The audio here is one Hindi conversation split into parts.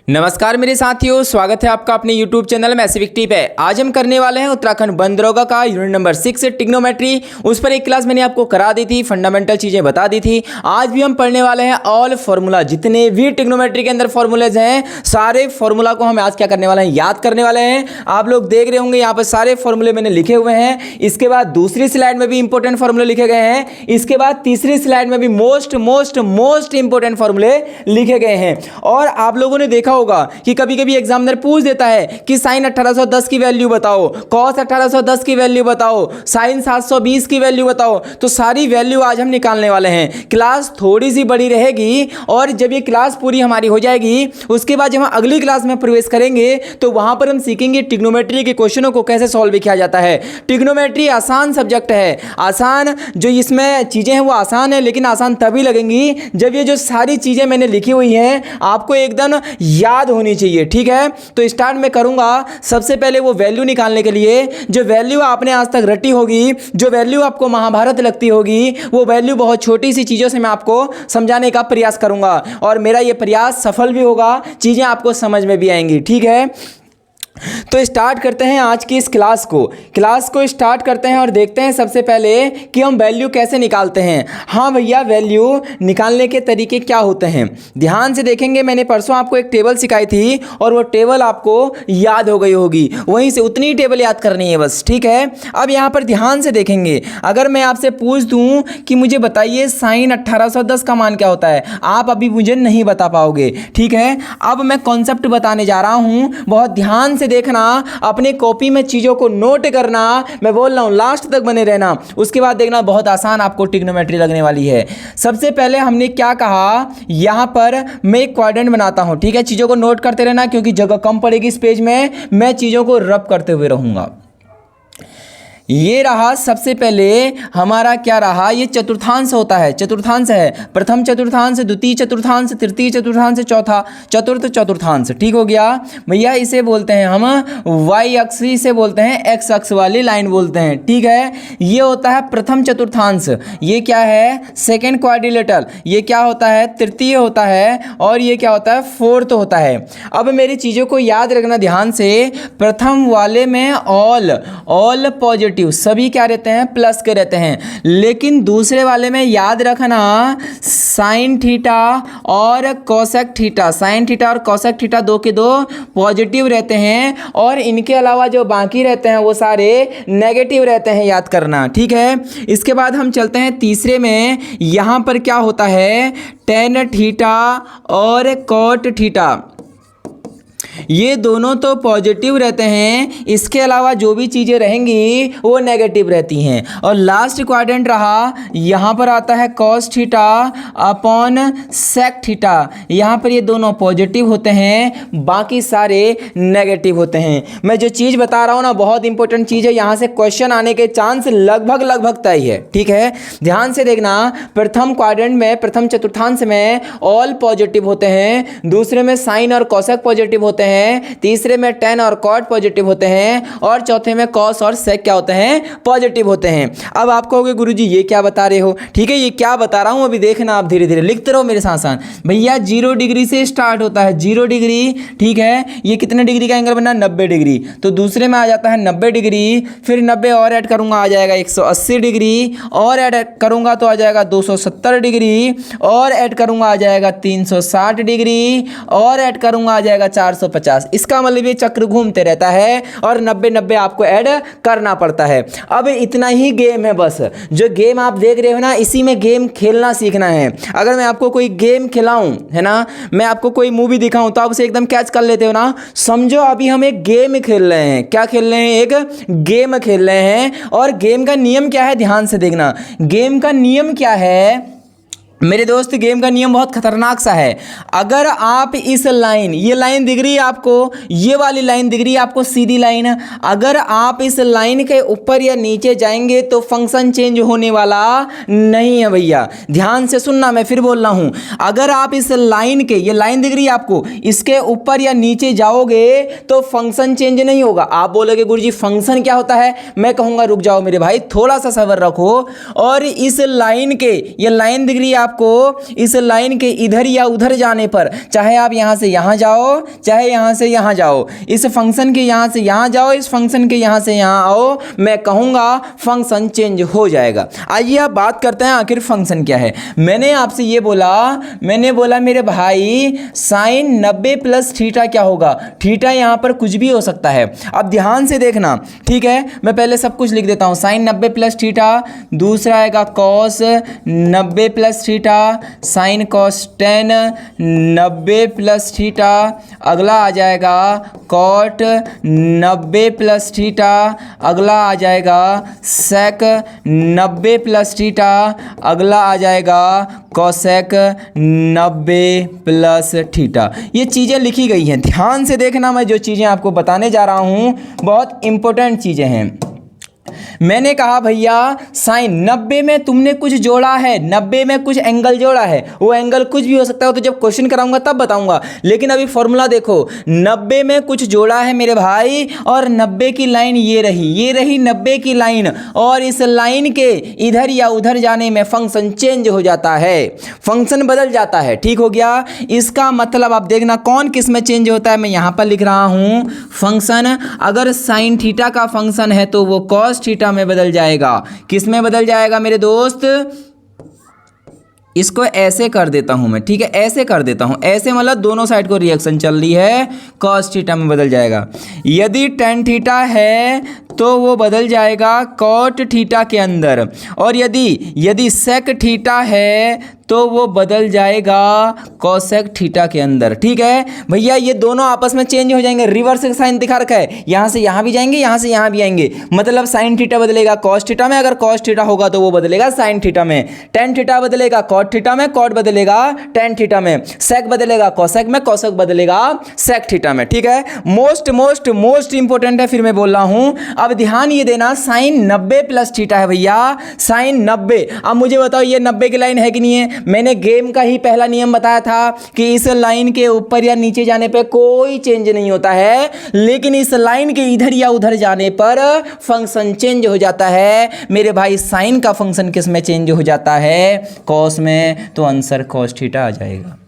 नमस्कार मेरे साथियों, स्वागत है आपका अपने YouTube चैनल में सिविक टी पे। आज हम करने वाले हैं उत्तराखंड वन दरोगा का यूनिट नंबर 6 टिग्नोमेट्री। उस पर एक क्लास मैंने आपको करा दी थी, फंडामेंटल चीज़ें बता दी थी। आज भी हम पढ़ने वाले हैं ऑल फार्मूला, जितने भी टिग्नोमेट्री के अंदर फॉर्मूलेज हैं सारे फार्मूला को हम आज क्या करने वाले हैं, याद करने वाले हैं। आप लोग देख रहे होंगे यहाँ पर सारे फॉर्मूले मैंने लिखे हुए हैं। इसके बाद दूसरी स्लाइड में भी इंपॉर्टेंट फॉर्मूले लिखे गए हैं। इसके बाद तीसरी स्लाइड में भी मोस्ट इंपॉर्टेंट फॉर्मूले लिखे गए हैं। और आप लोगों ने देखा होगा कि कभी कभी एग्जामिनर पूछ देता है कि साइन 1810 की वैल्यू बताओ, कॉस 1810 की वैल्यू बताओ, साइन 720 की वैल्यू बताओ। तो सारी वैल्यू आज हम निकालने वाले हैं। क्लास थोड़ी सी बड़ी रहेगी और जब ये क्लास पूरी हमारी हो जाएगी उसके बाद जब हम अगली क्लास में प्रवेश करेंगे तो वहां पर हम सीखेंगे टिग्नोमेट्री के क्वेश्चनों को कैसे सॉल्व किया जाता है। टिग्नोमेट्री आसान सब्जेक्ट है, आसान जो इसमें चीजें हैं वो आसान है, लेकिन आसान तभी लगेंगी जब ये जो सारी चीजें मैंने लिखी हुई हैं आपको एकदम याद होनी चाहिए। ठीक है, तो स्टार्ट में करूंगा। सबसे पहले वो वैल्यू निकालने के लिए जो वैल्यू आपने आज तक रटी होगी, जो वैल्यू आपको महाभारत लगती होगी, वो वैल्यू बहुत छोटी सी चीजों से मैं आपको समझाने का प्रयास करूंगा और मेरा ये प्रयास सफल भी होगा, चीजें आपको समझ में भी आएंगी। ठीक है, तो स्टार्ट करते हैं आज की इस क्लास को स्टार्ट करते हैं और देखते हैं सबसे पहले कि हम वैल्यू कैसे निकालते हैं। हाँ भैया, वैल्यू निकालने के तरीके क्या होते हैं ध्यान से देखेंगे। मैंने परसों आपको एक टेबल सिखाई थी और वो टेबल आपको याद हो गई होगी, वहीं से उतनी टेबल याद करनी है बस। ठीक है, अब यहाँ पर ध्यान से देखेंगे। अगर मैं आपसे पूछ दूँ कि मुझे बताइए साइन 1810 का मान क्या होता है, आप अभी मुझे नहीं बता पाओगे। ठीक है, अब मैं कॉन्सेप्ट बताने जा रहा हूँ, बहुत ध्यान देखना, अपने कॉपी में चीजों को नोट करना। मैं बोल रहा हूं लास्ट तक बने रहना, उसके बाद देखना बहुत आसान आपको टिग्नोमेट्री लगने वाली है। सबसे पहले हमने क्या कहा, यहां पर मैं एक क्वाड्रेंट बनाता हूं। ठीक है, चीजों को नोट करते रहना क्योंकि जगह कम पड़ेगी इस पेज में, मैं चीजों को रब करते हुए रहूंगा। ये रहा सबसे पहले हमारा क्या रहा, ये चतुर्थांश होता है, चतुर्थांश है, प्रथम चतुर्थांश, द्वितीय चतुर्थांश, तृतीय चतुर्थांश, चौथा चतुर्थ चतुर्थांश। ठीक हो गया भैया, इसे बोलते हैं हम वाई अक्ष, इसे बोलते हैं एक्स अक्ष वाली लाइन बोलते हैं। ठीक है, ये होता है प्रथम चतुर्थांश, ये क्या है सेकेंड क्वाड्रिलेटरल, ये क्या होता है तृतीय होता है, और ये क्या होता है फोर्थ होता है। अब मेरी चीज़ों को याद रखना ध्यान से। प्रथम वाले में ऑल पॉजिटिव, सभी क्या रहते हैं प्लस के रहते हैं, लेकिन दूसरे वाले में याद रखना साइन थीटा और कोसेक थीटा, साइन थीटा और कोसेक थीटा दो के दो पॉजिटिव रहते हैं और इनके अलावा जो बाकी रहते हैं वो सारे नेगेटिव रहते हैं, याद करना। ठीक है, इसके बाद हम चलते हैं तीसरे में। यहां पर क्या होता है टेन थीटा और कोट थीटा, ये दोनों तो पॉजिटिव रहते हैं, इसके अलावा जो भी चीज़ें रहेंगी वो नेगेटिव रहती हैं। और लास्ट क्वाड्रेंट रहा, यहाँ पर आता है cos theta upon sec theta, यहाँ पर ये दोनों पॉजिटिव होते हैं, बाकी सारे नेगेटिव होते हैं। मैं जो चीज़ बता रहा हूँ ना बहुत इंपॉर्टेंट चीज़ है, यहाँ से क्वेश्चन आने के चांस लगभग तय है। ठीक है, ध्यान से देखना। प्रथम क्वाड्रेंट में, प्रथम चतुर्थांश में ऑल पॉजिटिव होते हैं, दूसरे में साइन और कॉसेक पॉजिटिव होते हैं, तीसरे में टेन और कॉट पॉजिटिव होते हैं, और चौथे में कॉस और सेक क्या होते हैं पॉजिटिव होते हैं। अब आप कहोगे गुरुजी ये क्या बता रहे हो। ठीक है, ये क्या बता रहा हूं अभी देखना, आप धीरे धीरे लिखते रहो मेरे साथ साथ। भैया 0 डिग्री से स्टार्ट होता है, 0 डिग्री। ठीक है, ये कितने डिग्री का एंगल बना 90 डिग्री, तो दूसरे में आ जाता है 90 डिग्री, फिर 90 और ऐड करूंगा आ जाएगा 180 डिग्री, और ऐड करूंगा तो आ जाएगा 270 डिग्री, और ऐड करूंगा आ जाएगा 360 डिग्री, और ऐड करूंगा आ जाएगा 450। इसका मतलब ये चक्र घूमते रहता है और 90 आपको ऐड करना पड़ता है। अब इतना ही गेम है बस, जो गेम आप देख रहे हो ना इसी में गेम खेलना सीखना है। अगर मैं आपको कोई गेम खिलाऊं है ना, मैं आपको कोई मूवी दिखाऊं तो आप उसे एकदम कैच कर लेते हो ना, समझो अभी हम एक गेम खेल रहे हैं। क्या खेल रहे हैं, एक गेम खेल रहे हैं। और गेम का नियम क्या है ध्यान से देखना, गेम का नियम क्या है मेरे दोस्त, गेम का नियम बहुत खतरनाक सा है। अगर आप इस लाइन, ये लाइन दिख रही है आपको, ये वाली लाइन दिख रही है आपको सीधी लाइन, अगर आप इस लाइन के ऊपर या नीचे जाएंगे तो फंक्शन चेंज होने वाला नहीं है भैया। ध्यान से सुनना, मैं फिर बोल रहा हूं, अगर आप इस लाइन के, ये लाइन दिख रही है आपको, इसके ऊपर या नीचे जाओगे तो फंक्शन चेंज नहीं होगा। आप बोलोगे गुरुजी फंक्शन क्या होता है, मैं कहूंगा रुक जाओ मेरे भाई, थोड़ा सा सब्र रखो। और इस लाइन के, ये लाइन दिख रही है आपको इस लाइन के इधर या उधर जाने पर, चाहे आप यहाँ से यहाँ जाओ, चाहे यहाँ से यहाँ जाओ, इस फंक्शन के यहाँ से यहाँ जाओ, इस फंक्शन के यहाँ से यहाँ आओ, मैं कहूँगा फंक्शन चेंज हो जाएगा। आइए आप बात करते हैं आखिर फंक्शन क्या है। मैंने आपसे ये बोला, मैंने बोला मेरे भाई साइन 90 प्लस थीटा क्या होगा। थीटा यहाँ पर कुछ भी हो सकता है, अब ध्यान से देखना, ठीक है। मैं पहले सब कुछ लिख देता हूँ। साइन 90 प्लस थीटा, दूसरा आएगा cos 90 plus theta, sign cos 10 90 plus theta, अगला आ जाएगा कॉट 90 प्लस थीटा, अगला आ जाएगा सेक 90 प्लस थीटा, अगला आ जाएगा कोसेक 90 प्लस थीटा। ये चीज़ें लिखी गई हैं, ध्यान से देखना। मैं जो चीज़ें आपको बताने जा रहा हूँ बहुत इंपॉर्टेंट चीज़ें हैं। मैंने कहा भैया साइन 90 में तुमने कुछ जोड़ा है, 90 में कुछ एंगल जोड़ा है, वो एंगल कुछ भी हो सकता है, तो जब क्वेश्चन कराऊंगा तब बताऊंगा। लेकिन अभी फॉर्मूला देखो, 90 में कुछ जोड़ा है मेरे भाई, और 90 की लाइन ये रही 90 की लाइन, और इस लाइन के इधर या उधर जाने में फंक्शन चेंज हो जाता है, फंक्शन बदल जाता है। ठीक हो गया। इसका मतलब आप देखना कौन किस में चेंज होता है। मैं यहाँ पर लिख रहा हूँ फंक्शन, अगर साइन थीटा का फंक्शन है तो वो कॉस थीटा में बदल जाएगा। किस में बदल जाएगा मेरे दोस्त? इसको ऐसे कर देता हूं मैं, ठीक है, ऐसे कर देता हूं, ऐसे मतलब दोनों साइड को रिएक्शन चल रही है, कॉस थीटा में बदल जाएगा। यदि टेन थीटा है तो वो बदल जाएगा कॉट थीटा के अंदर, और यदि सेक थीटा है तो वो बदल जाएगा कोसेक थीटा के अंदर। ठीक है भैया, ये दोनों आपस में चेंज हो जाएंगे। रिवर्स का साइन दिखा रखा है, यहाँ से यहाँ भी जाएंगे, यहाँ से यहाँ भी आएंगे, मतलब साइन थीटा बदलेगा कॉस थीटा में, अगर कॉस थीटा होगा तो वो बदलेगा साइन थीटा में, टेन थीटा बदलेगा कॉट थीटा में, कॉट बदलेगा टेन थीटा में, सेक बदलेगा कोसेक में, कोसेक बदलेगा सेक थीटा में। ठीक है, मोस्ट मोस्ट मोस्ट इंपॉर्टेंट है, फिर मैं बोल रहा हूँ। अब ध्यान ये देना, साइन 90 प्लस थीटा है भैया, साइन 90। अब मुझे बताओ ये 90 की लाइन है कि नहीं है? मैंने गेम का ही पहला नियम बताया था कि इस लाइन के ऊपर या नीचे जाने पे कोई चेंज नहीं होता है, लेकिन इस लाइन के इधर या उधर जाने पर फंक्शन चेंज हो जाता है। मेरे भाई साइन का फंक्शन किस में चेंज हो जाता है? कॉस में, तो आंसर कॉस थीटा आ जाएगा।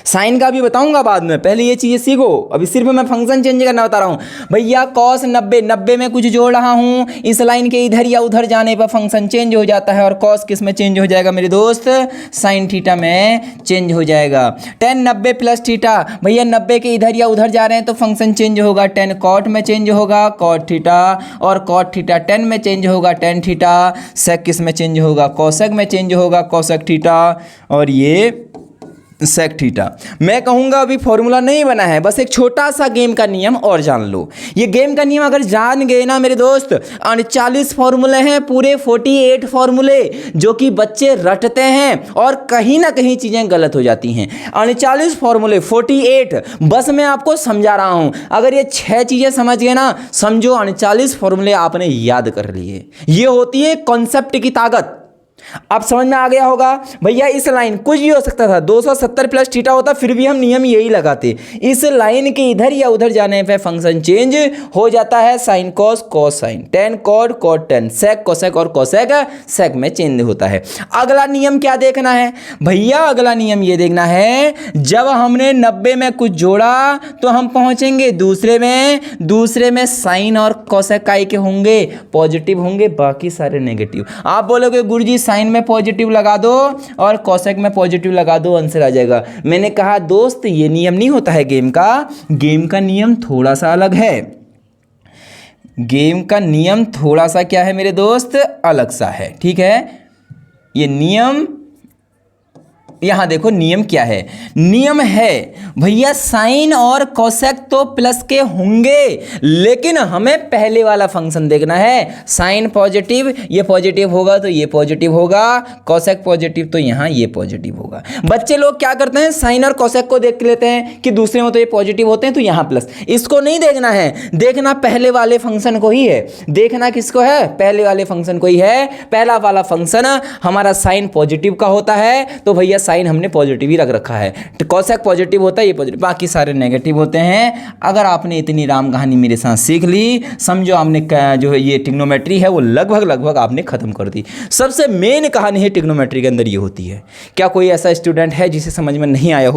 साइन का भी बताऊंगा बाद में, पहले ये चीज़ें सीखो, अभी सिर्फ मैं फंक्शन चेंज करना बता रहा हूँ। भैया कॉस 90 में कुछ जोड़ रहा हूँ, इस लाइन के इधर या उधर जाने पर फंक्शन चेंज हो जाता है, और कॉस किस में चेंज हो जाएगा मेरे दोस्त? साइन थीटा में चेंज हो जाएगा। टेन 90 प्लस थीटा, भैया 90 के इधर या उधर जा रहे हैं तो फंक्शन चेंज होगा, टेन कॉट में चेंज होगा कॉट थीटा, और कॉट थीटा 10 में चेंज होगा टेन थीटा, सेक किस में चेंज होगा? कोसेक में चेंज होगा कोसेक थीटा, और ये सेक थीटा। मैं कहूँगा अभी फॉर्मूला नहीं बना है, बस एक छोटा सा गेम का नियम और जान लो। ये गेम का नियम अगर जान गए ना मेरे दोस्त, 39 फॉर्मूले हैं, पूरे 48 फॉर्मूले जो कि बच्चे रटते हैं और कहीं ना कहीं चीज़ें गलत हो जाती हैं। 39 फॉर्मूले 48, बस मैं आपको समझा रहा हूँ। अगर ये 6 चीज़ें समझ गए ना, समझो 39 फॉर्मूले आपने याद कर लिए। ये होती है कॉन्सेप्ट की ताकत। अब समझ में आ गया होगा। भैया इस लाइन कुछ भी हो सकता था, 270 प्लस थीटा होता, फिर भी हम नियम यही लगाते। इस लाइन के इधर या उधर जाने पे फंक्शन चेंज हो जाता है, sine cos cos sine, tan cot cot tan, sec cosec और कोसेक सेक में चेंज होता है। अगला नियम क्या देखना है भैया? अगला नियम ये देखना है, जब हमने 90 में कुछ जोड़ा तो हम पहुंचेंगे दूसरे में साइन और कोसेक काई के होंगे पॉजिटिव होंगे, बाकी सारे नेगेटिव। आप बोलोगे गुरुजी साइन में पॉजिटिव लगा दो और कोसेक में पॉजिटिव लगा दो, आंसर आ जाएगा। मैंने कहा दोस्त ये नियम नहीं होता है गेम का नियम थोड़ा सा अलग है। गेम का नियम थोड़ा सा क्या है मेरे दोस्त? अलग सा है। ठीक है, ये नियम यहां देखो, नियम क्या है? नियम है भैया साइन और कोसेक तो प्लस के होंगे, लेकिन हमें पहले वाला फंक्शन देखना है। साइन पॉजिटिव, ये पॉजिटिव होगा तो ये पॉजिटिव होगा, कोसेक पॉजिटिव तो यहां ये पॉजिटिव होगा। बच्चे लोग क्या करते हैं, साइन और कोसेक को देख लेते हैं कि दूसरे में तो ये पॉजिटिव होते हैं तो यहां प्लस। इसको नहीं देखना है, देखना पहले वाले फंक्शन को ही है। देखना किसको है? पहले वाले फंक्शन को ही है। पहला वाला फंक्शन हमारा साइन पॉजिटिव का होता है, तो भैया साइन हमने पॉजिटिव ही रख रखा है। तो कॉसेक पॉजिटिव होता है, ये पॉजिटिव, बाकी सारे नेगेटिव होते हैं। अगर आपने इतनी राम कहानी मेरे साथ सीख ली, समझो आपने जो है ये ट्रिग्नोमेट्री है वो लगभग आपने खत्म कर दी। सबसे मेन कहानी है ट्रिग्नोमेट्री के अंदर ये होती है। क्या कोई ऐसा स्टूडेंट है जिसे समझ में नहीं आया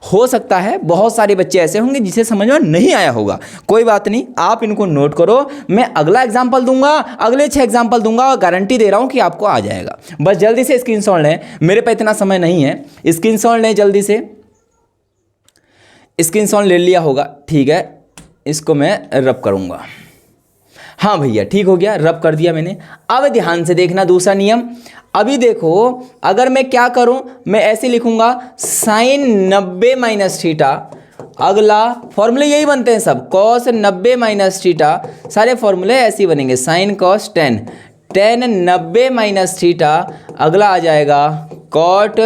हो सकता है बहुत सारे बच्चे ऐसे होंगे जिसे समझ में नहीं आया होगा, कोई बात नहीं, आप इनको नोट करो। मैं अगला एग्जाम्पल दूंगा, अगले 6 एग्जाम्पल दूंगा और गारंटी दे रहा हूं कि आपको आ जाएगा। बस जल्दी से स्क्रीनशॉट लें, मेरे पे इतना समय नहीं है, स्क्रीनशॉट लें जल्दी से। स्क्रीनशॉट ले लिया होगा, ठीक है, इसको मैं रब करूंगा। हाँ भैया ठीक हो गया, रब कर दिया मैंने। अब ध्यान से देखना दूसरा नियम। अभी देखो, अगर मैं क्या करूं, मैं ऐसे लिखूंगा साइन 90 माइनस थीटा। अगला फॉर्मूले यही बनते हैं सब, कॉस 90 माइनस थीटा, सारे फॉर्मूले ऐसे ही बनेंगे। Sign cos 10, 90 minus theta. अगला आ जाएगा कॉट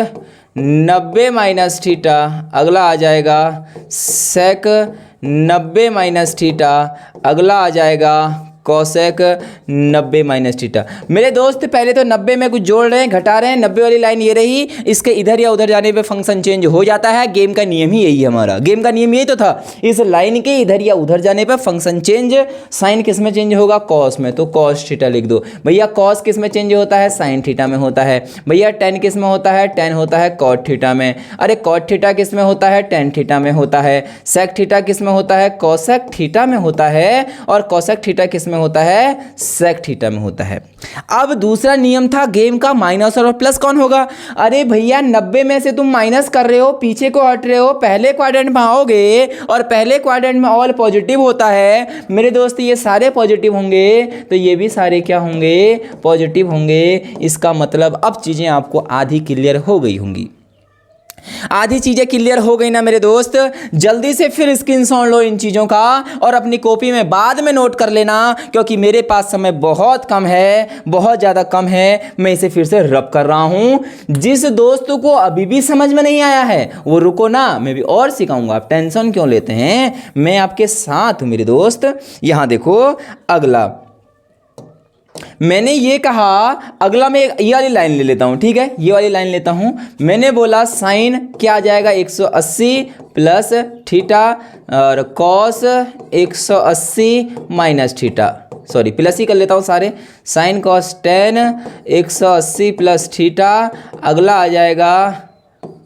90 माइनस थीटा। अगला आ जाएगा सेक 90 माइनस थीटा। अगला आ जाएगा कॉसेक 90 माइनस थीटा। मेरे दोस्त पहले तो 90 में कुछ जोड़ रहे हैं, घटा रहे हैं, 90 वाली लाइन ये रही, इसके इधर या उधर जाने पे फंक्शन चेंज हो जाता है। गेम का नियम ही यही है, हमारा गेम का नियम यही तो था, इस लाइन के इधर या उधर जाने पे फंक्शन चेंज। साइन किस में चेंज होगा, कॉस में, तो कॉस थीटा लिख दो भैया। कॉस किस में चेंज होता है, साइन थीटा में होता है भैया। टेन किस में होता है, टेन होता है कॉट थीटा में। अरे कॉट थीटा किस में होता है, टेन थीटा में होता है। सेक थीटा किस में होता है, कॉसेक थीटा में होता है। और कॉसेक थीटा किस में होता है, सेक थीटा में होता है। अब दूसरा नियम था गेम का, माइनस और प्लस कौन होगा। अरे भैया 90 में से तुम माइनस कर रहे हो, पीछे को हट रहे हो, पहले क्वाड्रेंट में आओगे और पहले क्वाड्रेंट में ऑल पॉजिटिव होता है मेरे दोस्त, ये सारे पॉजिटिव होंगे तो ये भी सारे क्या होंगे, पॉजिटिव होंगे। इसका मतलब अब चीजें आपको आधी क्लियर हो गई होंगी। आधी चीजें क्लियर हो गई ना मेरे दोस्त। जल्दी से फिर स्क्रीनशॉट लो इन चीजों का और अपनी कॉपी में बाद में नोट कर लेना, क्योंकि मेरे पास समय बहुत कम है, बहुत ज़्यादा कम है। मैं इसे फिर से रब कर रहा हूं। जिस दोस्त को अभी भी समझ में नहीं आया है वो रुको ना, मैं भी और सिखाऊंगा, आप टेंशन क्यों लेते हैं, मैं आपके साथ हूं मेरे दोस्त। यहां देखो, अगला मैंने ये कहा, अगला मैं ये वाली लाइन ले लेता हूं, ठीक है, ये वाली लाइन लेता हूं। मैंने बोला साइन क्या आ जाएगा 180 प्लस थीटा और cos 180 minus theta, sorry plus ही कर लेता हूं सारे। Sine cos 10 180 plus theta. अगला आ जाएगा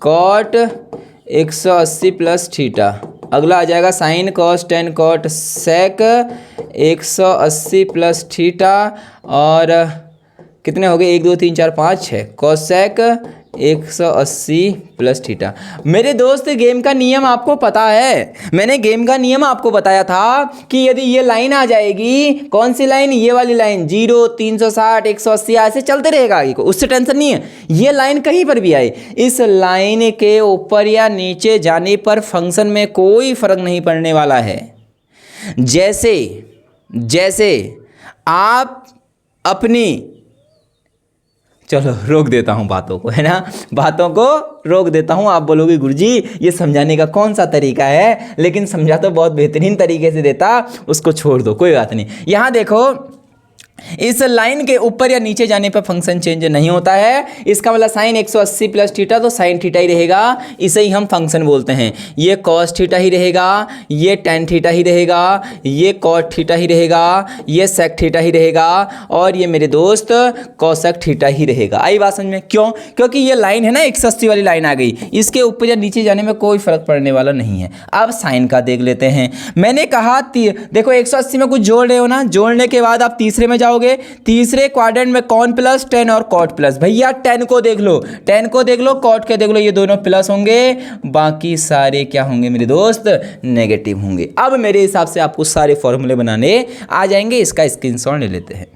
कॉट 180 प्लस थीटा। अगला आ जाएगा sine cos 10 cot sec 180 plus theta. और कितने हो गए, 1 2 3 4 5 6, कॉसेक 180 प्लस थीटा। मेरे दोस्त गेम का नियम आपको पता है, मैंने गेम का नियम आपको बताया था कि यदि ये लाइन आ जाएगी, कौन सी लाइन, ये वाली लाइन 0 360 180 ऐसे चलते रहेगा आगे को, उससे टेंशन नहीं है। ये लाइन कहीं पर भी आए, इस लाइन के ऊपर या नीचे जाने पर फंक्शन में कोई फर्क नहीं पड़ने वाला है। जैसे जैसे आप अपनी, चलो रोक देता हूँ बातों को, है ना, बातों को रोक देता हूँ। आप बोलोगे गुरुजी ये समझाने का कौन सा तरीका है, लेकिन समझा तो बहुत बेहतरीन तरीके से देता, उसको छोड़ दो, कोई बात नहीं। यहाँ देखो, इस लाइन के ऊपर या नीचे जाने पर फंक्शन चेंज नहीं होता है। इसका मतलब साइन 180 प्लस थीटा तो साइन थीटा ही रहेगा, इसे ही हम फंक्शन बोलते हैं। ये कॉस थीटा ही रहेगा, ये टेन थीटा ही रहेगा, ये कॉट थीटा ही रहेगा, ये सेक थीटा ही रहेगा, और ये मेरे दोस्त कॉसेक थीटा ही रहेगा। आई बात समझ में, क्यों, क्योंकि ये लाइन है ना 180 वाली लाइन आ गई, इसके ऊपर या नीचे जाने में कोई फर्क पड़ने वाला नहीं है। अब साइन का देख लेते हैं। मैंने कहा देखो 180 में कुछ जोड़ रहे हो ना, जोड़ने के बाद आप तीसरे में जाओगे, तीसरे क्वाड्रेंट में कौन प्लस, 10 और कॉट प्लस। भैया 10 को देख लो, 10 को देख लो, कॉट के देख लो, ये दोनों प्लस होंगे, बाकी सारे क्या होंगे मेरे दोस्त, नेगेटिव होंगे। अब मेरे हिसाब से आपको सारे फॉर्मूले बनाने आ जाएंगे। इसका स्क्रीनशॉट ले लेते हैं,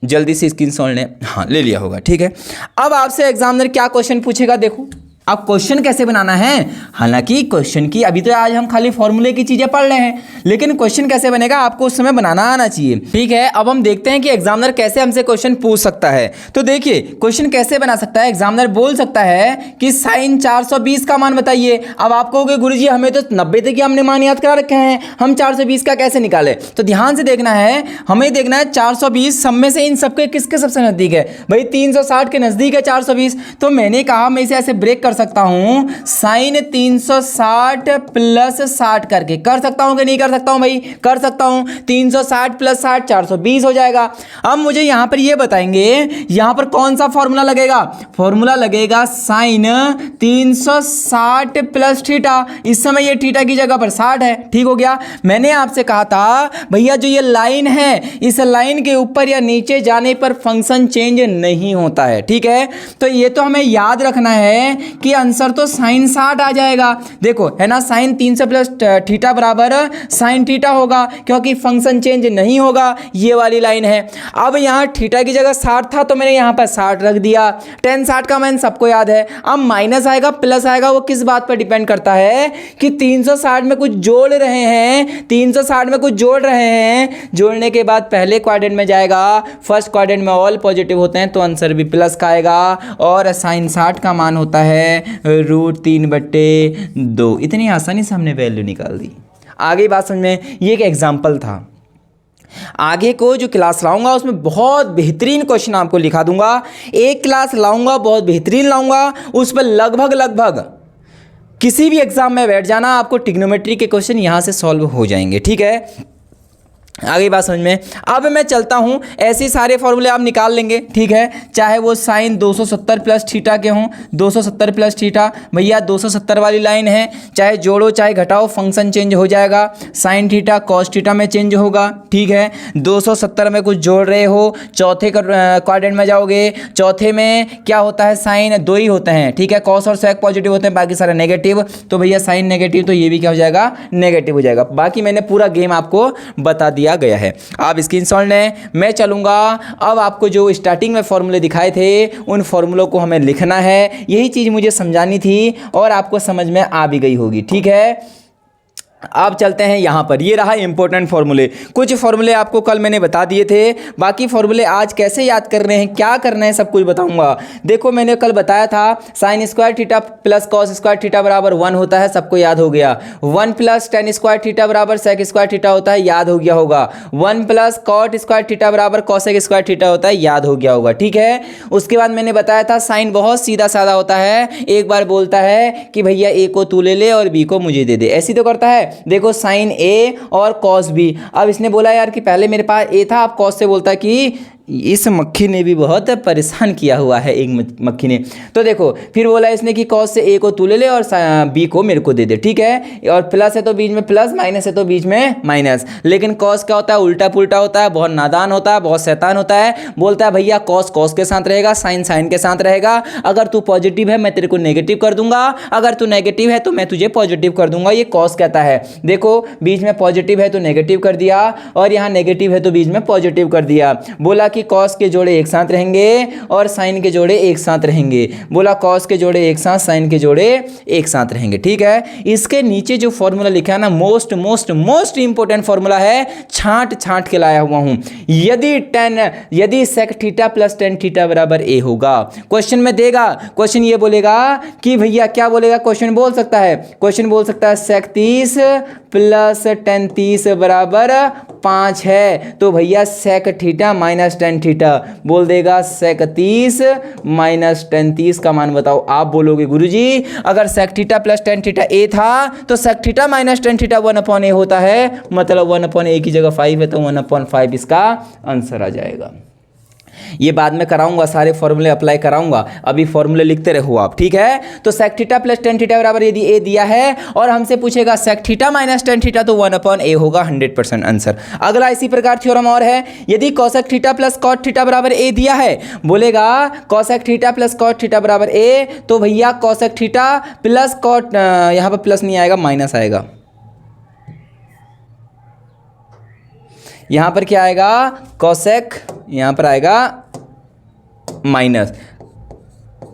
जल्दी से स्क्रीनशॉट लें। हाँ ले लिया होगा, ठीक है। अब आपसे एग्जामिनर क्या क्वेश्चन पूछेगा, देखो अब क्वेश्चन कैसे बनाना है, हालांकि क्वेश्चन की अभी तो आज हम खाली फॉर्मूले की चीजें पढ़ रहे हैं, लेकिन क्वेश्चन कैसे बनेगा आपको उस समय बनाना आना चाहिए। ठीक है, अब हम देखते हैं कि एग्जामिनर कैसे हमसे क्वेश्चन पूछ सकता है। तो देखिए क्वेश्चन कैसे बना सकता है, एग्जामिनर बोल सकता है कि साइन 420 का मान बताइए। अब आप कहोगे गुरुजी हमें तो 90 तक ही हमने मान याद करा रखे हैं, हम 420 का कैसे निकाले। तो ध्यान से देखना है, हमें देखना है 420 सब में से इन सबके किसके सबसे नजदीक है। भाई 360 के नजदीक है 420, तो मैंने कहा मैं इसे ऐसे ब्रेक कर सकता हूं, साइन 360 प्लस 60 करके कर सकता हूं कि नहीं कर सकता हूं। भाई कर सकता हूं, 360 प्लस 60 420 हो जाएगा। अब मुझे यहां पर यह बताएंगे यहां पर कौन सा फॉर्मूला लगेगा, फॉर्मूला लगेगा साइन 360 प्लस थीटा। इस समय ये थीटा की जगह पर 60 है। ठीक हो गया। मैंने आपसे कहा था भैया जो ये लाइन है इस लाइन के ऊपर या नीचे जाने पर फंक्शन चेंज नहीं होता है। ठीक है, तो ये तो हमें याद रखना है कि आंसर तो साइन 60 आ जाएगा। देखो है ना, साइन 300 प्लस थीटा बराबर साइन थीटा होगा, क्योंकि फंक्शन चेंज नहीं होगा, ये वाली लाइन है। अब यहाँ थीटा की जगह 60 था तो मैंने यहाँ पर 60 रख दिया। tan 60 का मान सबको याद है। अब माइनस आएगा प्लस आएगा, वो किस बात पर डिपेंड करता है कि 360 में कुछ जोड़ रहे हैं, 360 में कुछ जोड़ रहे हैं, जोड़ने के बाद पहले क्वाड्रेंट में जाएगा, फर्स्ट क्वाड्रेंट में ऑल पॉजिटिव होते हैं तो आंसर भी प्लस का आएगा। और साइन 60 का मान होता है √3/2। इतनी आसानी से हमने वैल्यू निकाल दी। आगे बात समझ में, ये एक एग्जाम्पल था। आगे को जो क्लास लाऊंगा उसमें बहुत बेहतरीन क्वेश्चन आपको लिखा दूंगा। एक क्लास लाऊंगा बहुत बेहतरीन लाऊंगा, उस पर लगभग किसी भी एग्जाम में बैठ जाना, आपको ट्रिग्नोमेट्री के क्वेश्चन यहां से सॉल्व हो जाएंगे। ठीक है, आगे बात समझ में। अब मैं चलता हूं, ऐसे सारे फॉर्मूले आप निकाल लेंगे। ठीक है, चाहे वो साइन 270 प्लस थीटा के हों, 270 प्लस थीटा, भैया 270 वाली लाइन है, चाहे जोड़ो चाहे घटाओ फंक्शन चेंज हो जाएगा। साइन थीटा कॉस थीटा में चेंज होगा। ठीक है, 270 में कुछ जोड़ रहे हो, चौथे क्वाड्रेंट में जाओगे, चौथे में क्या होता है, साइन 2 ही होते हैं। ठीक है, कॉस और सेक पॉजिटिव होते हैं, बाकी सारा नेगेटिव, तो भैया साइन नेगेटिव तो ये भी क्या हो जाएगा, नेगेटिव हो जाएगा। बाकी मैंने पूरा गेम आपको बता दिया गया है। आप स्क्रीनशॉट लें, मैं चलूंगा। अब आपको जो स्टार्टिंग में फॉर्मूले दिखाए थे उन फॉर्मूलों को हमें लिखना है, यही चीज मुझे समझानी थी और आपको समझ में आ भी गई होगी। ठीक है, आप चलते हैं यहाँ पर। ये रहा इंपॉर्टेंट फॉर्मूले। कुछ फॉर्मूले आपको कल मैंने बता दिए थे, बाकी फॉर्मूले आज कैसे याद करने हैं, क्या करना है, सब कुछ बताऊंगा। देखो मैंने कल बताया था sine square theta plus cos square theta बराबर 1 होता है, सबको याद हो गया। 1 प्लस टेन स्क्वायर थीटा बराबर सेक स्क्वायर थीटा होता है, याद हो गया होगा। 1 प्लस कॉट स्क्वायर थीटा बराबर कॉसेक स्क्वायर थीटा होता है, याद हो गया होगा। ठीक है, उसके बाद मैंने बताया था साइन बहुत सीधा साधा होता है, एक बार बोलता है कि भैया ए को तू ले ले और बी को मुझे दे दे, ऐसी तो करता है। देखो साइन ए और कॉस बी। अब इसने बोला यार कि पहले मेरे पास ए था, अब कॉस से बोलता है कि इस मक्खी ने भी बहुत परेशान किया हुआ है, एक मक्खी ने। तो देखो फिर बोला इसने कि कॉस से ए को तू ले ले और बी को मेरे को दे दे। ठीक है, और प्लस है तो बीच में प्लस, माइनस है तो बीच में माइनस। लेकिन कॉस क्या होता है, उल्टा पुल्टा होता है, बहुत नादान होता है, बहुत शैतान होता है। बोलता है भैया कॉस कॉस के साथ रहेगा, साइन साइन के साथ रहेगा। अगर तू पॉजिटिव है मैं तेरे को नेगेटिव कर दूंगा, अगर तू नेगेटिव है तो मैं तुझे पॉजिटिव कर दूंगा, ये कॉस कहता है। देखो बीच में पॉजिटिव है तो नेगेटिव कर दिया, और यहाँ नेगेटिव है तो बीच में पॉजिटिव कर दिया। बोला कि कॉस के जोड़े एक साथ रहेंगे और साइन के जोड़े एक साथ रहेंगे। बोला कॉस के जोड़े एक साथ, साइन के जोड़े एक साथ रहेंगे। ठीक है, इसके नीचे जो फॉर्मूला लिखा है ना, most most most important formula है, छांट के लाया हुआ हूं। यदि sec theta plus tan theta बराबर ए होगा, क्वेश्चन में देगा, क्वेश्चन ये बोलेगा कि भैया क्या बोलेगा, क्वेश्चन बोल सकता है, क्वेश्चन बोल सकता है सेक 30 प्लस टेन 30 बराबर 5 है, तो भैया sec theta minus tan theta बोल देगा सेक 30 माइनस टेन 30 का मान बताओ। आप बोलोगे गुरुजी अगर sec theta plus tan theta a था तो sec theta minus tan theta 1/a होता है, मतलब 1/a की जगह 5 है तो 1/5 इसका आंसर आ जाएगा। ये बाद में कराऊंगा, सारे फॉर्मूले अप्लाई कराऊंगा, अभी फॉर्मूले लिखते रहो आप। ठीक है, तो sec theta plus tan theta बराबर यदि ए दिया है और हमसे पूछेगा sec theta minus tan theta तो 1/a होगा, 100% आंसर। अगला इसी प्रकार थ्योरम और है, यदि cosec theta plus cot theta बराबर ए दिया है, बोलेगा cosec theta plus cot theta बराबर ए, तो भैया कॉसेक थीटा प्लस कॉट, यहां पर प्लस नहीं आएगा माइनस आएगा, यहां पर क्या आएगा कॉसेक, यहां पर आएगा माइनस,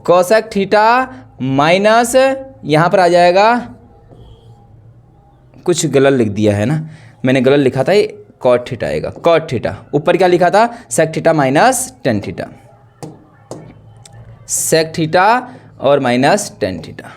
कॉसेक थीटा माइनस यहाँ पर आ जाएगा, कुछ गलत लिख दिया है ना, मैंने गलत लिखा था, ये कॉट थीटा आएगा, कॉट थीटा। ऊपर क्या लिखा था, sec theta minus tan theta, sec theta और माइनस टेन थीटा,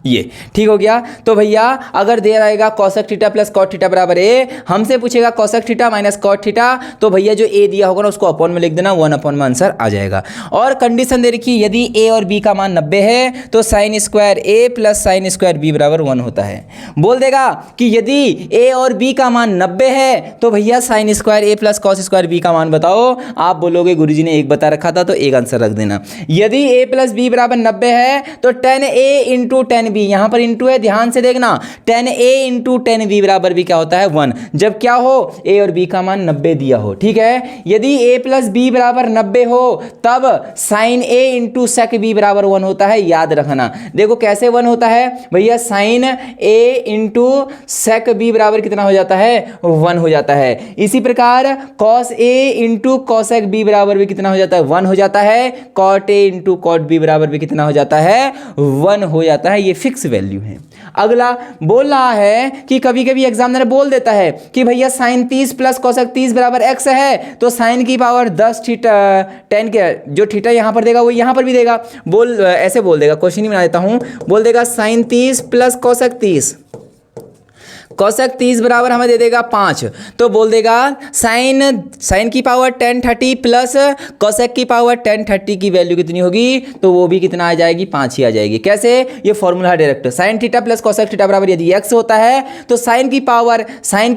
ये ठीक हो गया। तो भैया अगर दे रहेगा cosec theta plus cot theta बराबर ए, हमसे पूछेगा cosec theta minus cot theta, तो भैया जो ए दिया होगा ना उसको अपॉन में लिख देना, 1 में आंसर आ जाएगा। और कंडीशन दे रखी, यदि ए और बी का मान 90 है तो साइन स्क्वायर ए प्लस साइन स्क्वायर बी बराबर 1 होता है। बोल देगा कि यदि ए और बी का मान 90 है तो भैया साइन स्क्वायर ए प्लस कॉस स्क्वायर बी का मान बताओ। आप बोलोगे गुरुजी ने एक बता रखा था तो एक आंसर रख देना। यदि ए प्लस बी बराबर 90 है तो 10a इंटू 10b, यहां पर इंटू है, ध्यान से देखना, 10a इंटू 10b बराबर भी क्या होता है 1, जब क्या हो a और b का मान 90 दिया हो। ठीक है, यदि a प्लस बी बराबर 90 हो तब sine a into sec b बराबर 1 होता है, याद रखना। देखो कैसे 1 होता है भैया, sine a into sec b बराबर कितना हो जाता है 1 हो जाता है। इसी प्रकार cos a into cosec b बराबर भी कितना हो जाता है 1 हो जाता है, cot a into cot b बराबर भी कितना हो जाता है 1 हो जाता है। ये फिक्स वैल्यू है। अगला बोल रहा है कि कभी कभी एग्जामिनर बोल देता है कि भैया साइन 30 प्लस कोसेक 30 बराबर x है, तो साइन की पावर 10 थीटा 10 के जो थीटा यहां पर देगा वो यहां पर भी देगा। ऐसे बोल देगा, क्वेश्चन ही बना देता हूं, बोल देगा साइन 30 प्लस कोसेक 30, कोसेक 30 बराबर हमें दे देगा 5, तो बोल देगा साइन की पावर 1030 प्लस कोसेक की पावर 1030 की वैल्यू कितनी होगी, तो वो भी कितना आ जाएगी 5 ही आ जाएगी। कैसे, ये फॉर्मूला है direct, sine theta plus cosec theta बराबर यदि x होता है तो साइन की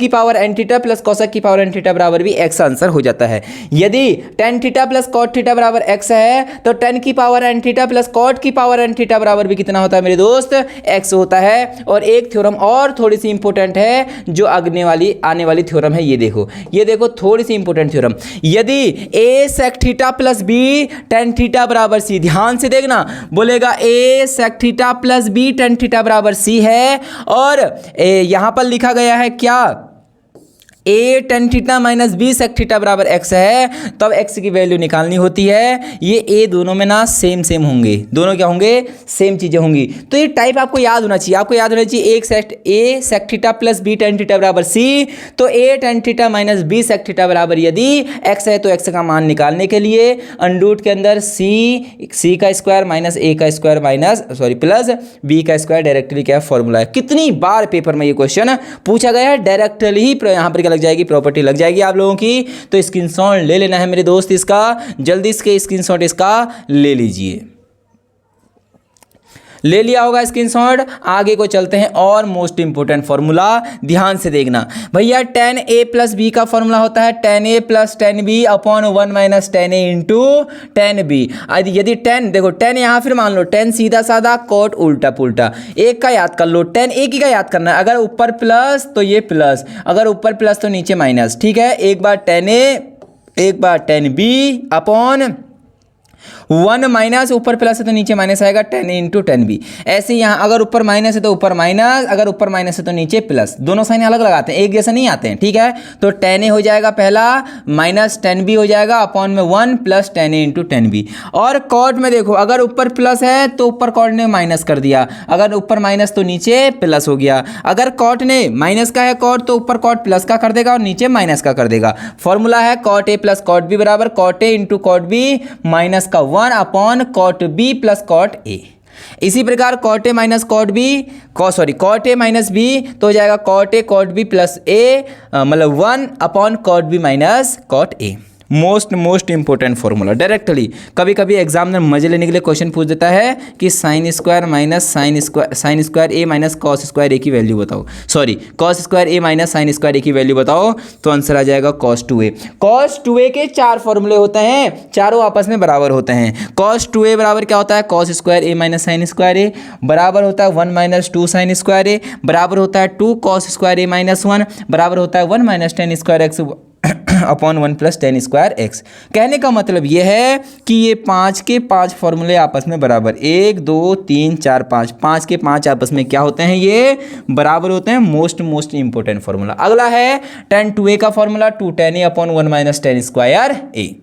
power n theta plus cosec की पावर एन थीटा बराबर भी x आंसर हो जाता है। यदि tan theta plus cot theta बराबर x है तो 10 की power n theta plus cot की पावर एन थीटा बराबर भी कितना होता है मेरे दोस्त, x होता है। और एक थ्योरम और थोड़ी सी इंपॉर्टेंट है जो आने वाली थ्योरम है, ये देखो थोड़ी सी इंपॉर्टेंट थ्योरम। यदि a sec theta plus b tan theta बराबर c, ध्यान से देखना, बोलेगा a sec theta plus b tan theta बराबर c है, और यहां पर लिखा गया है क्या, a tan theta minus b sec theta बराबर x है, तब x की वैल्यू निकालनी होती है। ये a दोनों में ना सेम होंगे, दोनों क्या होंगे, सेम चीजें होंगी। तो ये टाइप आपको याद होना चाहिए, एक a sec theta plus b tan theta बराबर c, तो a tan theta minus b sec theta बराबर यदि x है तो x का मान निकालने के लिए अंडरूट के अंदर c का स्क्वायर माइनस a का स्क्वायर प्लस b का स्क्वायर डायरेक्टली क्या फॉर्मूला है। कितनी बार पेपर में ये क्वेश्चन पूछा गया है, डायरेक्टली ही यहाँ पर लग जाएगी, प्रॉपर्टी लग जाएगी आप लोगों की। तो स्क्रीनशॉट ले लेना है मेरे दोस्त, इसका जल्दी से स्क्रीनशॉट इसका ले लीजिए। ले लिया होगा स्क्रीनशॉट। आगे को चलते हैं, और मोस्ट इंपोर्टेंट फॉर्मूला ध्यान से देखना भैया, tan a प्लस बी का फॉर्मूला होता है tan a plus tan b upon 1 minus tan a into tan b। यदि tan, देखो tan यहाँ फिर मान लो tan सीधा साधा, कोट उल्टा पुल्टा, एक का याद कर लो, tan एक ही का याद करना है, अगर ऊपर प्लस तो ये प्लस, अगर ऊपर प्लस तो नीचे माइनस। ठीक है, एक बार tan a एक बार tan b अपॉन 1 माइनस, ऊपर प्लस है तो नीचे माइनस आएगा, 10 इंटू 10b। ऐसे यहाँ अगर ऊपर माइनस है तो ऊपर माइनस, अगर ऊपर माइनस है तो नीचे प्लस, दोनों साइन अलग लगाते हैं, एक जैसे नहीं आते हैं। ठीक है, तो 10a हो जाएगा पहला, माइनस 10b हो जाएगा, अपॉन में 1 प्लस 10a इंटू 10b। और कॉट में देखो, अगर ऊपर प्लस है तो ऊपर कॉट ने माइनस कर दिया, अगर ऊपर माइनस तो नीचे प्लस हो गया, अगर कॉट ने माइनस का है कॉट तो ऊपर कॉट प्लस का कर देगा और नीचे माइनस का कर देगा। फॉर्मूला है cot a plus cot b बराबर cot a into cot b minus का 1 upon cot b plus cot a. इसी प्रकार cot a minus cot b, cot a minus b तो हो जाएगा cot a cot b plus a, मतलब 1 upon cot b minus cot a. Most important formula. Directly कभी कभी एग्जामिनर मजे लेने के लिए क्वेश्चन पूछ देता है कि sine square minus sine square a minus cos square a की वैल्यू बताओ, cos square a minus sine square a की वैल्यू बताओ, तो आंसर आ जाएगा कॉस 2a। कॉस 2a के 4 फॉर्मूले होते हैं, चारों आपस में बराबर होते हैं। कॉस 2a बराबर क्या होता है, cos square a minus sine square ए बराबर होता है 1 माइनस 2 साइन स्क्वायर ए बराबर होता है 2 कॉस स्क्वायर ए माइनस 1 बराबर होता है 1 minus tan square x upon 1 plus tan square x. कहने का मतलब यह है कि ये 5 के 5 फॉर्मूले आपस में बराबर, 1 2 3 4 5 के 5 आपस में क्या होते हैं, ये बराबर होते हैं। Most important formula. अगला है tan 2a का formula 2 tan a upon 1 minus tan square a.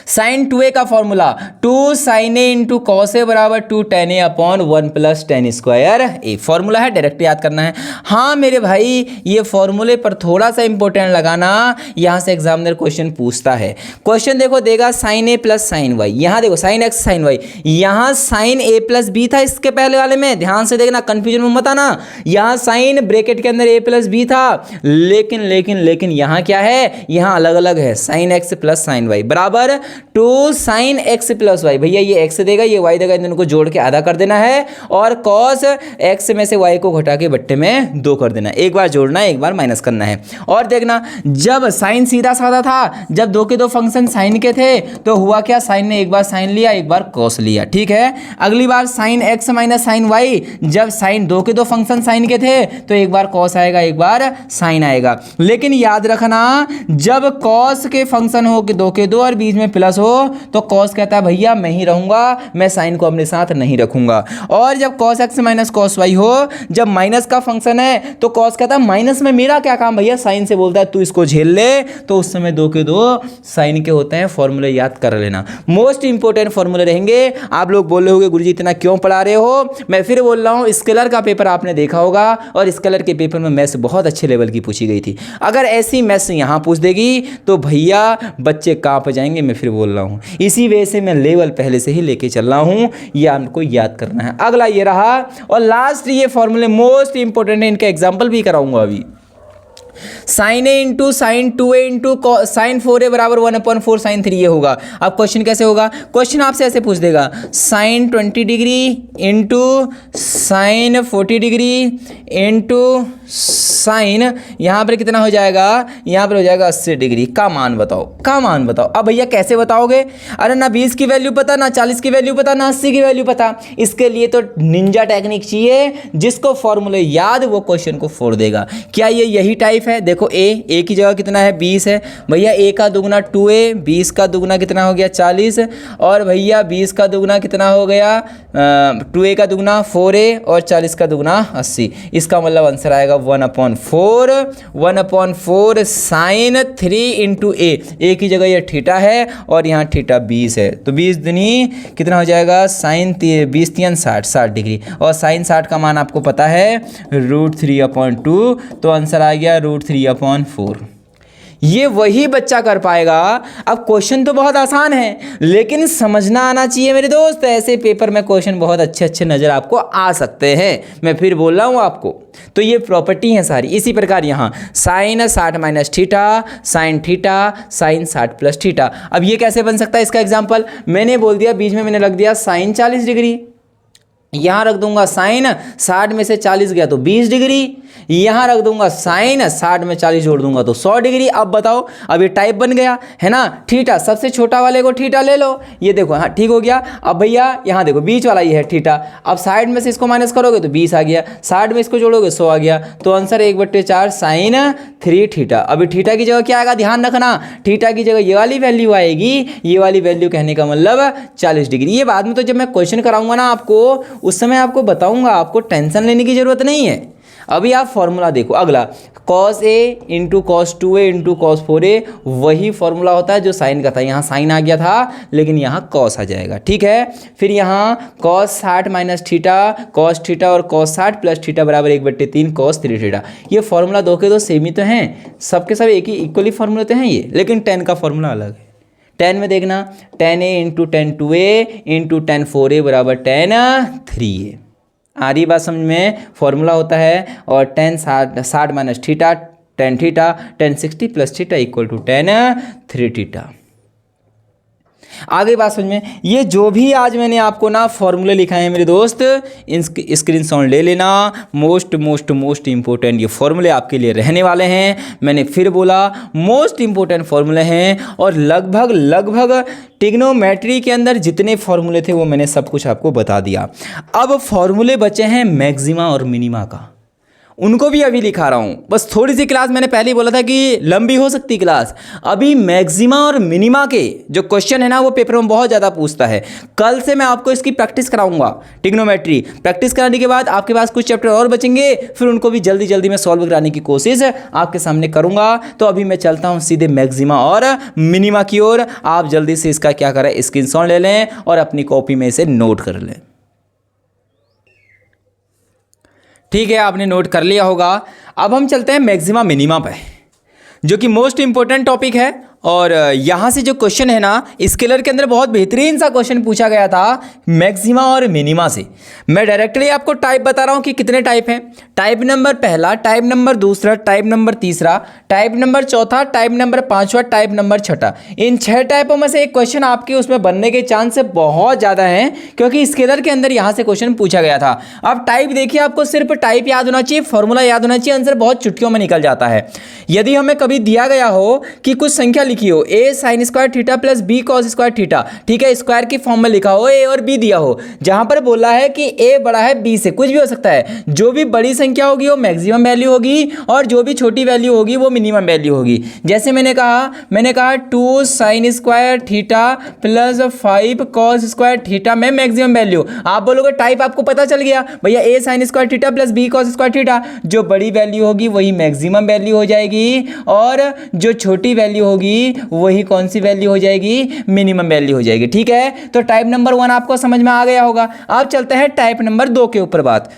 Sine 2a का formula 2 sin a into cos a बराबर 2 tan a upon 1 plus tan square a. Formula है, डायरेक्ट याद करना है। हाँ मेरे भाई, ये फॉर्मूले पर थोड़ा सा इंपॉर्टेंट लगाना, यहाँ से एग्जामिनर क्वेश्चन पूछता है। क्वेश्चन देखो देगा साइन ए प्लस साइन वाई, यहाँ देखो साइन एक्स साइन वाई, यहाँ साइन ए प्लस बी था इसके पहले वाले में, ध्यान से देखना, कंफ्यूजन में मत आना। यहाँ साइन ब्रैकेट के अंदर ए प्लस बी था, लेकिन लेकिन लेकिन यहाँ क्या है, यहाँ अलग अलग है, sine x plus sine y बराबर 2 साइन एक्स प्लस वाई। भैया ये एक्स देगा ये वाई देगा, इन दोनों को जोड़ के आधा कर देना है, और कॉस एक्स में से वाई को घटा के बट्टे में 2 कर देना है। एक बार जोड़ना है, एक बार माइनस करना है। और देखना, जब साइन सीधा साधा था, जब दो के दो फंक्शन साइन के थे, तो हुआ क्या, साइन ने एक बार साइन लिया एक बार कॉस लिया, ठीक है। अगली बार sine x minus sine y, जब साइन दो के दो फंक्शन साइन के थे, तो एक बार कॉस आएगा एक बार साइन आएगा। लेकिन याद रखना, जब कॉस के फंक्शन हो कि दो के दो और बीच में प्लस हो, तो कॉस कहता है भैया मैं ही रहूंगा, मैं साइन को अपने साथ नहीं रखूंगा। और जब cos x minus cos y हो, जब माइनस का फंक्शन है, तो कॉस कहता है माइनस में मेरा क्या काम भैया, साइन से बोलता है तू इसको झेल ले, तो उस समय दो के दो साइन के होते हैं। फॉर्मूले याद कर लेना, मोस्ट इंपोर्टेंट फॉर्मूले रहेंगे। आप लोग बोल रहे होगे गुरुजी इतना क्यों पढ़ा रहे हो, मैं फिर बोल रहा हूँ, स्केलर का पेपर आपने देखा होगा, और स्केलर के पेपर में मैथ्स बहुत अच्छे लेवल की पूछी गई थी। अगर ऐसी मैथ्स यहाँ पूछ देगी तो भैया बच्चे कांप जाएंगे, मैं फिर बोल रहा हूँ। इसी वजह से मैं लेवल पहले से ही लेके चल रहा हूँ, ये आपको याद करना है। अगला ये रहा, और लास्ट ये फॉर्मूले मोस्ट इंपोर्टेंट है, इनका एग्जाम्पल भी कराऊंगा अभी। Sine a into sine 2a into sine 4a बराबर 1/4 साइन 3a होगा। अब क्वेश्चन कैसे होगा, क्वेश्चन आपसे ऐसे पूछ देगा, sine 20 degree into sine 40 degree into sine, यहाँ पर कितना हो जाएगा, यहाँ पर हो जाएगा 80 डिग्री का मान बताओ, का मान बताओ। अब भैया कैसे बताओगे, अरे ना 20 की वैल्यू पता, ना 40 की वैल्यू पता, ना 80 की वैल्यू पता। इसके लिए तो निंजा टेक्निक चाहिए, जिसको फॉर्मूले याद वो क्वेश्चन को फोड़ देगा। क्या ये यही टाइप है, देखो ए की जगह कितना है 20 है भैया, ए का दुगना 2a, 20 का दुगना कितना हो गया 40, और भैया 20 का दुगना कितना हो गया 2a का दुगना 4a, और 40 का दुगना 80। इसका मतलब आंसर आएगा 1/4 साइन 3 इंटू ए की जगह ये थीटा है, और यहाँ थीटा 20 है, तो 20 दुनी कितना हो जाएगा, साइन 20 3 60 डिग्री, और साइन 60 का मान आपको पता है √3/2, तो आंसर आ गया √3/4। ये वही बच्चा कर पाएगा। अब क्वेश्चन तो बहुत आसान है, लेकिन समझना आना चाहिए मेरे दोस्त। ऐसे पेपर में क्वेश्चन बहुत अच्छे अच्छे नज़र आपको आ सकते हैं, मैं फिर बोल रहा हूँ आपको। तो ये प्रॉपर्टी है सारी। इसी प्रकार यहाँ sine 60 minus theta, sine theta, sine 60 plus theta. अब ये कैसे बन सकता है, इसका एग्जाम्पल मैंने बोल दिया, बीच में मैंने रख दिया साइन 40 डिग्री, यहाँ रख दूंगा साइन 60 में से 40 गया तो 20 डिग्री, यहाँ रख दूंगा साइन 60 में 40 जोड़ दूंगा तो 100 डिग्री। अब बताओ, अब ये टाइप बन गया है ना। थीटा, सबसे छोटा वाले को थीटा ले लो, ये देखो हाँ ठीक हो गया। अब भैया यहाँ देखो बीच वाला ये है थीटा, अब साइड में से इसको माइनस करोगे तो 20 आ गया, साइड में इसको जोड़ोगे 100 आ गया, तो आंसर 1/4 साइन 3 थीटा। अभी थीटा की जगह क्या आएगा, ध्यान रखना, थीटा की जगह ये वाली वैल्यू आएगी, ये वाली वैल्यू कहने का मतलब 40 डिग्री। ये बाद में तो जब मैं क्वेश्चन कराऊंगा ना आपको, उस समय आपको बताऊंगा, आपको टेंशन लेने की जरूरत नहीं है। अभी आप फॉर्मूला देखो, अगला cos a into cos 2a into cos 4a, वही फॉर्मूला होता है जो साइन का था। यहाँ साइन आ गया था, लेकिन यहाँ कॉस आ जाएगा, ठीक है। फिर यहाँ cos 60 minus theta, cos theta और cos 60 प्लस थीटा बराबर 1/3 cos 3 थीटा। ये फॉर्मूला दो के दो सेम ही तो हैं, सबके सब एक ही इक्वली फॉर्मूला तो हैं ये, लेकिन tan का फॉर्मूला अलग है। tan में देखना, tan a into tan 2a into tan 4a बराबर tan 3a। आ रही बात समझ में, फॉर्मूला होता है, और tan 60 minus theta, tan theta, tan 60 plus theta equal to tan 3 theta. आगे बात समझ में। ये जो भी आज मैंने आपको ना फॉर्मूले लिखाए हैं मेरे दोस्त, स्क्रीनशॉट ले लेना। मोस्ट मोस्ट मोस्ट इंपॉर्टेंट ये फॉर्मूले आपके लिए रहने वाले हैं। मैंने फिर बोला मोस्ट इंपॉर्टेंट फॉर्मूले हैं, और लगभग लगभग ट्रिग्नोमेट्री के अंदर जितने फॉर्मूले थे वो मैंने सब कुछ आपको बता दिया। अब फॉर्मूले बचे हैं मैक्सिमा और मिनिमा का, उनको भी अभी लिखा रहा हूँ। बस थोड़ी सी क्लास मैंने पहले ही बोला था कि लंबी हो सकती क्लास। अभी मैक्सिमा और मिनिमा के जो क्वेश्चन है ना वो पेपर में बहुत ज़्यादा पूछता है। कल से मैं आपको इसकी प्रैक्टिस कराऊंगा, ट्रिग्नोमेट्री प्रैक्टिस कराने के बाद आपके पास कुछ चैप्टर और बचेंगे, फिर उनको भी जल्दी जल्दी मैं सॉल्व कराने की कोशिश आपके सामने करूंगा। तो अभी मैं चलता हूँ सीधे मैक्सिमा और मिनिमा की ओर। आप जल्दी से इसका क्या करें, स्क्रीनशॉट ले लें और अपनी कॉपी में इसे नोट कर लें। ठीक है, आपने नोट कर लिया होगा। अब हम चलते हैं मैक्सिमा मिनिमा पे, जो कि मोस्ट इंपॉर्टेंट टॉपिक है। और यहाँ से जो क्वेश्चन है ना, स्केलर के अंदर बहुत बेहतरीन सा क्वेश्चन पूछा गया था मैक्सिमा और मिनिमा से। मैं डायरेक्टली आपको टाइप बता रहा हूँ कि कितने टाइप हैं। टाइप नंबर पहला, टाइप नंबर दूसरा, टाइप नंबर तीसरा, टाइप नंबर चौथा, टाइप नंबर पांचवा, टाइप नंबर छठा। इन 6 टाइपों में से एक क्वेश्चन आपके उसमें बनने के चांस बहुत ज़्यादा हैं, क्योंकि स्केलर के अंदर यहाँ से क्वेश्चन पूछा गया था। अब टाइप देखिए, आपको सिर्फ टाइप याद होना चाहिए, फॉर्मूला याद होना चाहिए, आंसर बहुत चुटकियों में निकल जाता है। यदि हमें कभी दिया गया हो कि कुछ संख्या लिखी हो a sin square theta plus b cos square theta, ठीक है, स्क्वायर की फॉर्म में लिखा हो, a और b दिया हो, जहां पर बोला है कि a बड़ा है b से, कुछ भी हो सकता है। जो भी बड़ी संख्या होगी वो मैक्सिमम वैल्यू होगी और जो भी छोटी वैल्यू होगी वो मिनिमम वैल्यू होगी। जैसे मैंने कहा 2 sin square theta plus 5 cos square theta में मैक्सिमम वैल्यू। आप बोलोगे टाइप आपको पता चल गया भैया, a sin square theta plus b cos square theta. जो बड़ी वैल्यू होगी वही मैक्सिमम वैल्यू हो जाएगी और जो छोटी वैल्यू होगी वही कौन सी वैल्यू हो जाएगी, मिनिमम वैल्यू हो जाएगी। ठीक है, तो टाइप नंबर 1 आपको समझ में आ गया होगा। अब चलते हैं टाइप नंबर 2 के ऊपर बात।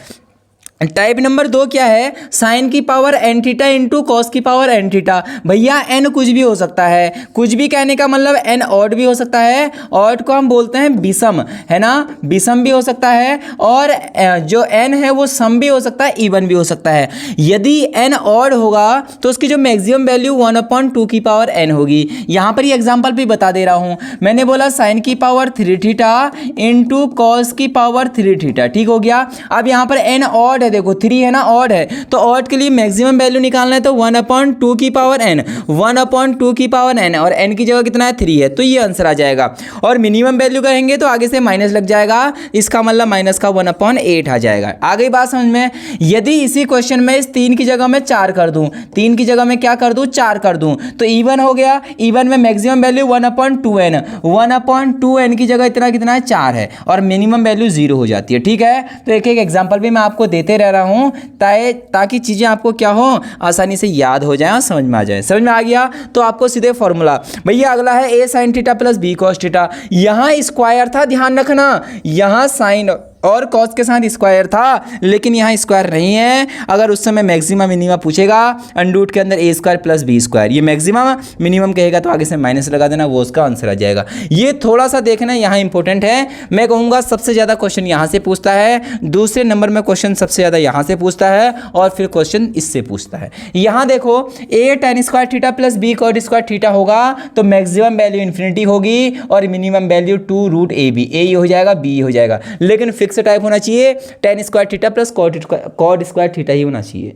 टाइप नंबर 2 क्या है, साइन की power n theta into cos की पावर एन थीटा। भैया एन कुछ भी हो सकता है, कुछ भी कहने का मतलब एन ऑड भी हो सकता है, ऑड को हम बोलते हैं विषम, है ना, विषम भी हो सकता है, और जो एन है वो सम भी हो सकता है, इवन भी हो सकता है। यदि एन ऑड होगा तो उसकी जो मैक्सिमम वैल्यू 1/2 की पावर एन होगी। यहाँ पर ये एग्जाम्पल भी बता दे रहा हूँ। मैंने बोला साइन की पावर 3 थीटा इंटू कॉस की पावर 3 थीटा, ठीक हो गया। अब यहाँ पर एन ऑड है, देखो 3 है ना, ऑड है, तो ऑड के लिए मैक्सिमम वैल्यू निकालना है तो 1/2 की पावर n, 1/2 की पावर n, और n की जगह कितना है 3 है, तो ये आंसर आ जाएगा। और मिनिमम वैल्यू करेंगे तो आगे से माइनस लग जाएगा, इसका मतलब माइनस का 1/8 आ जाएगा। आ गई बात समझ में। यदि इसी क्वेश्चन में इस 3 की जगह मैं 4 कर दूं, 3 की जगह मैं क्या कर दूं, 4 कर दूं, तो इवन हो गया। इवन में मैक्सिमम वैल्यू 1/2n, 1/2n की जगह इतना कितना है 4 है, और मिनिमम वैल्यू 0 हो जाती है। ठीक है, तो एक एक एग्जाम्पल भी मैं आपको देते रह रहा हूं ताकि चीजें आपको क्या हो, आसानी से याद हो जाए और समझ में आ जाए। समझ में आ गया तो आपको सीधे फॉर्मूला, भैया अगला है a sin theta plus b cos theta. यहां स्क्वायर था, ध्यान रखना, यहां साइन और कॉस के साथ स्क्वायर था, लेकिन यहाँ स्क्वायर नहीं है। अगर उस समय मैक्सिमम मिनिमम पूछेगा अंडरूट के अंदर ए स्क्वायर प्लस बी स्क्वायर, ये मैक्सिमम मिनिमम कहेगा तो आगे से माइनस लगा देना, वो उसका आंसर आ जाएगा। ये थोड़ा सा देखना यहाँ इंपॉर्टेंट है। मैं कहूँगा सबसे ज़्यादा क्वेश्चन यहाँ से पूछता है, दूसरे नंबर में क्वेश्चन सबसे ज़्यादा यहाँ से पूछता है, और फिर क्वेश्चन इससे पूछता है। यहाँ देखो a tan square theta plus b cot square theta होगा तो मैक्सिमम वैल्यू इन्फिनिटी होगी और मिनिमम वैल्यू 2√ab, a हो जाएगा b हो जाएगा, लेकिन फिक्स टाइप होना चाहिए, tan square theta plus cot square theta ही होना चाहिए।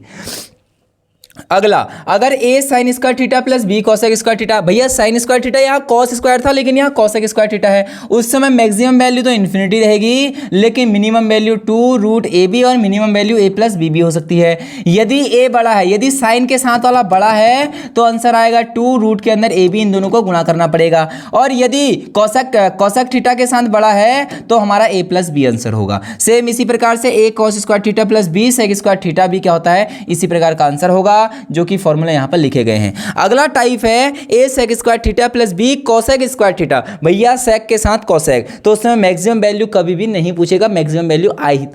अगला, अगर a sin square theta plus b cosec square theta, भैया sin स्क्वायर थीटा यहाँ cos स्क्वायर था लेकिन यहाँ cosec स्क्वायर थीटा है, उस समय मैक्सिमम वैल्यू तो इन्फिनिटी रहेगी, लेकिन मिनिमम वैल्यू 2√ab और minimum value a plus b भी हो सकती है। यदि a बड़ा है, यदि sin के साथ वाला बड़ा है तो आंसर आएगा 2 के अंदर ab, इन दोनों को गुणा करना पड़ेगा, और यदि cosec थीटा के साथ बड़ा है तो हमारा a प्लस b आंसर होगा। सेम इसी प्रकार से a cos square theta plus b sec square theta भी क्या होता है, इसी प्रकार का आंसर होगा, जो कि फॉर्मूला यहां पर लिखे गए हैं। अगला टाइप है a sec square theta plus b cosec square theta. भैया sec के साथ cosec, तो उसमें मैक्सिमम वैल्यू कभी भी नहीं पूछेगा, मैक्सिमम वैल्यू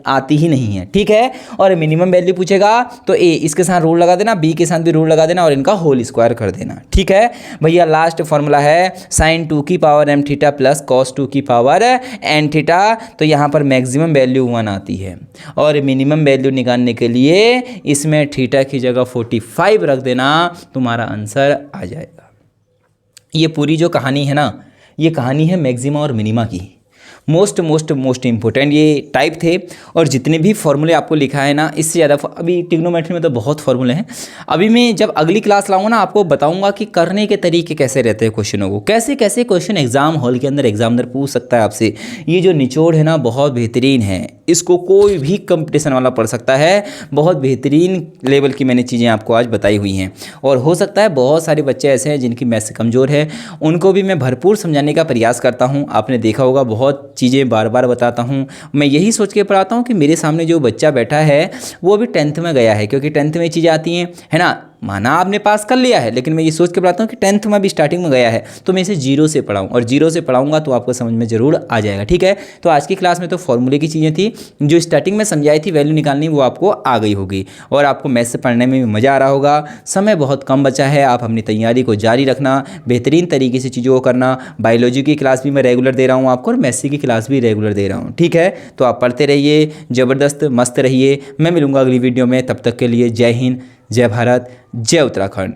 आती ही नहीं है, ठीक है। और मिनिमम वैल्यू पूछेगा तो a इसके साथ रूल लगा देना, b के साथ भी रूल लगा देना, और इनका होल स्क्वायर कर देना, ठीक है। भैया लास्ट फॉर्मूला है sin 2 की power m theta plus cos 2 की पावर n थीटा, तो यहाँ पर मैक्सिमम वैल्यू 1 आती है, और मिनिमम वैल्यू निकालने के लिए इसमें थीटा की जगह 45 रख देना, तुम्हारा आंसर आ जाएगा। ये पूरी जो कहानी है ना, ये कहानी है मैक्सिमा और मिनिमा की। मोस्ट इंपॉर्टेंट ये टाइप थे। और जितने भी फॉर्मूले आपको लिखा है ना, इससे ज़्यादा अभी ट्रिग्नोमेट्री में तो बहुत फॉर्मूले हैं। अभी मैं जब अगली क्लास लाऊंगा ना, आपको बताऊंगा कि करने के तरीके कैसे रहते हैं, क्वेश्चनों को कैसे कैसे क्वेश्चन एग्जाम हॉल के अंदर एग्जामिनर पूछ सकता है आपसे। ये जो निचोड़ है ना, बहुत बेहतरीन है, इसको कोई भी कंपटीशन वाला पढ़ सकता है। बहुत बेहतरीन लेवल की मैंने चीज़ें आपको आज बताई हुई हैं। और हो सकता है बहुत सारे बच्चे ऐसे हैं जिनकी मैथ से कमज़ोर है, उनको भी मैं भरपूर समझाने का प्रयास करता हूँ। आपने देखा होगा बहुत चीज़ें बार बार बताता हूँ। मैं यही सोच के पढ़ाता हूँ कि मेरे सामने जो बच्चा बैठा है वो भी 10th में गया है, क्योंकि 10th में चीज़ें आती हैं, है ना। माना आपने पास कर लिया है, लेकिन मैं ये सोच के पढ़ाता हूँ कि 10th में भी स्टार्टिंग में गया है, तो मैं इसे जीरो से पढ़ाऊँ, और जीरो से पढ़ाऊँगा तो आपको समझ में ज़रूर आ जाएगा। ठीक है, तो आज की क्लास में तो फॉर्मूले की चीज़ें थी, जो स्टार्टिंग में समझाई थी वैल्यू निकालनी, वो आपको आ गई होगी, और आपको मैथ से पढ़ने में भी मज़ा आ रहा होगा। समय बहुत कम बचा है, आप अपनी तैयारी को जारी रखना, बेहतरीन तरीके से चीज़ों को करना। बायोलॉजी की क्लास भी मैं रेगुलर दे रहा हूँ आपको, और मैथ्स की क्लास भी रेगुलर दे रहा हूँ। ठीक है, तो आप पढ़ते रहिए, ज़बरदस्त मस्त रहिए। मैं मिलूँगा अगली वीडियो में, तब तक के लिए जय हिंद, जय भारत, जय उत्तराखंड।